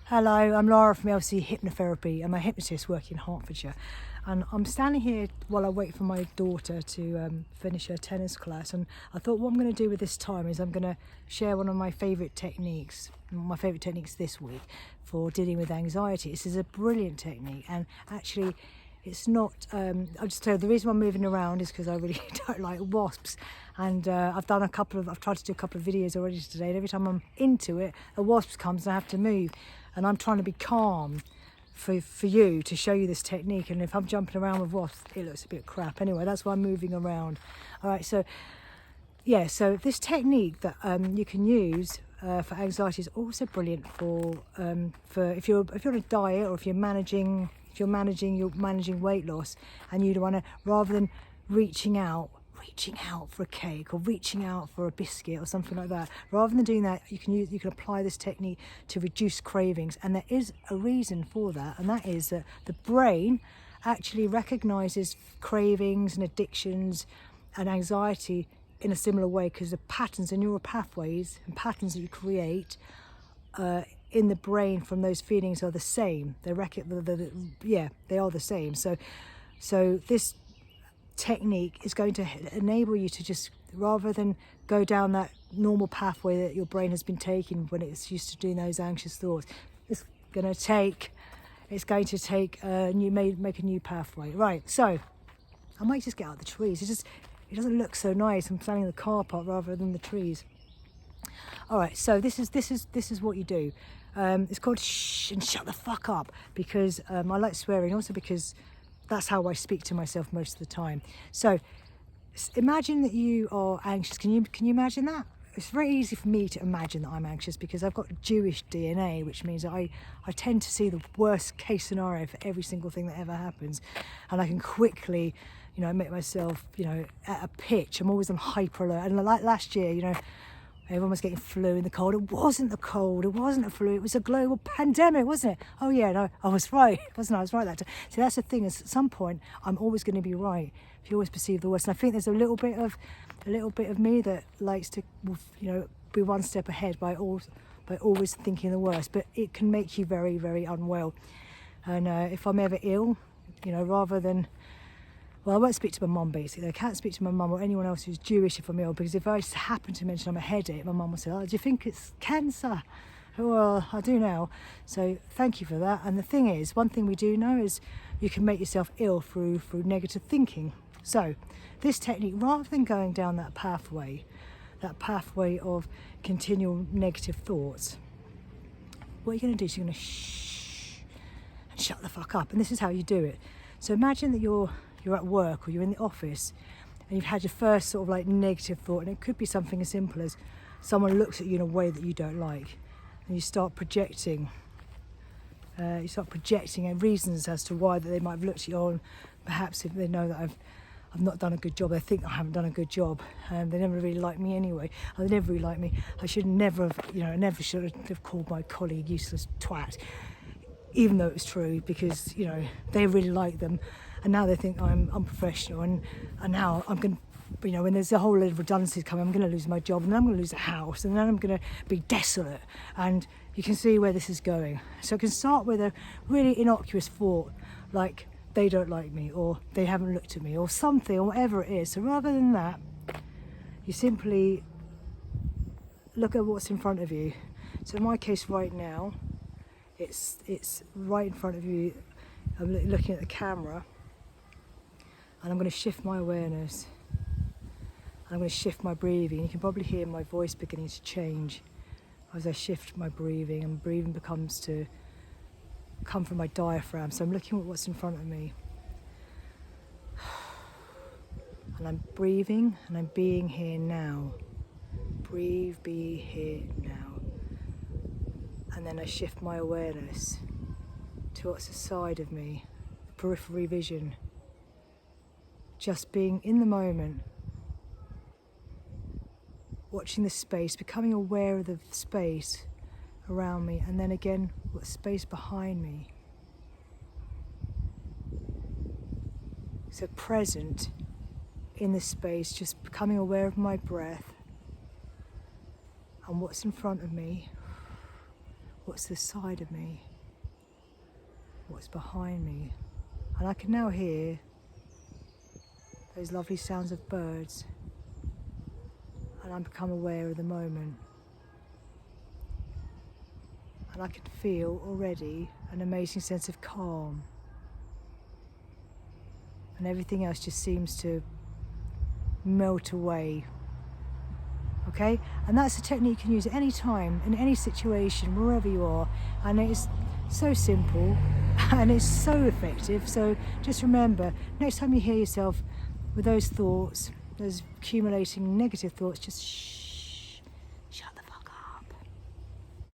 Hello, I'm Laura from LC Hypnotherapy. I'm a hypnotist working in Hertfordshire, and I'm standing here while I wait for my daughter to finish her tennis class. And I thought what I'm going to do with this time is I'm going to share one of my favourite techniques this week for dealing with anxiety. This is a brilliant technique, and actually it's not, I'll just tell you, the reason I'm moving around is because I really don't like wasps. And I've tried to do a couple of videos already today, and every time I'm into it, a wasp comes and I have to move. And I'm trying to be calm for you, to show you this technique. And if I'm jumping around with wasps, it looks a bit crap. Anyway, that's why I'm moving around. All right, so yeah, so this technique that you can use for anxiety is also brilliant for if you're on a diet, or if you're managing weight loss, and you want to, rather than reaching out for a cake or reaching out for a biscuit or something like that, rather than doing that, you can apply this technique to reduce cravings. And there is a reason for that, and that is that the brain actually recognizes cravings and addictions and anxiety in a similar way, because the patterns and neural pathways and patterns that you create in the brain from those feelings are the same. They are the same. So this technique is going to enable you to, just rather than go down that normal pathway that your brain has been taking when it's used to doing those anxious thoughts, it's going to take make a new pathway. Right, so I might just get out the trees. It doesn't look so nice. I'm standing in the car park rather than the trees. All right, so this is what you do. It's called shh and shut the fuck up, because I like swearing, also because that's how I speak to myself most of the time. So imagine that you are anxious. Can you imagine that? It's very easy for me to imagine that I'm anxious, because I've got Jewish DNA, which means that I tend to see the worst case scenario for every single thing that ever happens, and I can quickly, make myself, at a pitch. I'm always on hyper alert. And like last year, everyone was getting flu in the cold. It wasn't the cold. It wasn't a flu. It was a global pandemic, wasn't it? Oh yeah, no, I was right, wasn't I? I was right that time. So that's the thing, is at some point I'm always going to be right. If you always perceive the worst, and I think there's a little bit of me that likes to, be one step ahead by always thinking the worst. But it can make you very, very unwell. And if I'm ever ill, rather than, well, I won't speak to my mum, basically. I can't speak to my mum or anyone else who's Jewish if I'm ill, because if I happen to mention I'm a headache, my mum will say, "Oh, do you think it's cancer?" Well, I do now. So thank you for that. And the thing is, one thing we do know is you can make yourself ill through negative thinking. So this technique, rather than going down that pathway of continual negative thoughts, what you're going to do is you're going to shh and shut the fuck up. And this is how you do it. So imagine that you're at work, or you're in the office, and you've had your first sort of like negative thought, and it could be something as simple as someone looks at you in a way that you don't like, and you start projecting reasons as to why that they might have looked at you on. Perhaps if they know that I've not done a good job, they think I haven't done a good job, they never really like me anyway. They never really like me. I should never have called my colleague useless twat, even though it was true, because they really like them, and now they think I'm unprofessional, and now I'm going to, when there's a whole load of redundancies coming, I'm going to lose my job, and then I'm going to lose a house, and then I'm going to be desolate. And you can see where this is going. So it can start with a really innocuous thought, like they don't like me, or they haven't looked at me, or something, or whatever it is. So rather than that, you simply look at what's in front of you. So in my case right now, it's right in front of you. I'm looking at the camera, and I'm going to shift my awareness. I'm going to shift my breathing. You can probably hear my voice beginning to change as I shift my breathing, and breathing becomes to come from my diaphragm. So I'm looking at what's in front of me, and I'm breathing, and I'm being here now. Breathe, be here now. And then I shift my awareness to what's aside of me, the periphery vision. Just being in the moment, watching the space, becoming aware of the space around me, and then again, what space behind me. So present in the space, just becoming aware of my breath and what's in front of me, What's the side of me? What's behind me? And I can now hear those lovely sounds of birds, and I become aware of the moment. And I can feel already an amazing sense of calm, and everything else just seems to melt away. Okay, and that's a technique you can use at any time, in any situation, wherever you are, and it's so simple and it's so effective. So just remember, next time you hear yourself with those thoughts, those accumulating negative thoughts, just shh.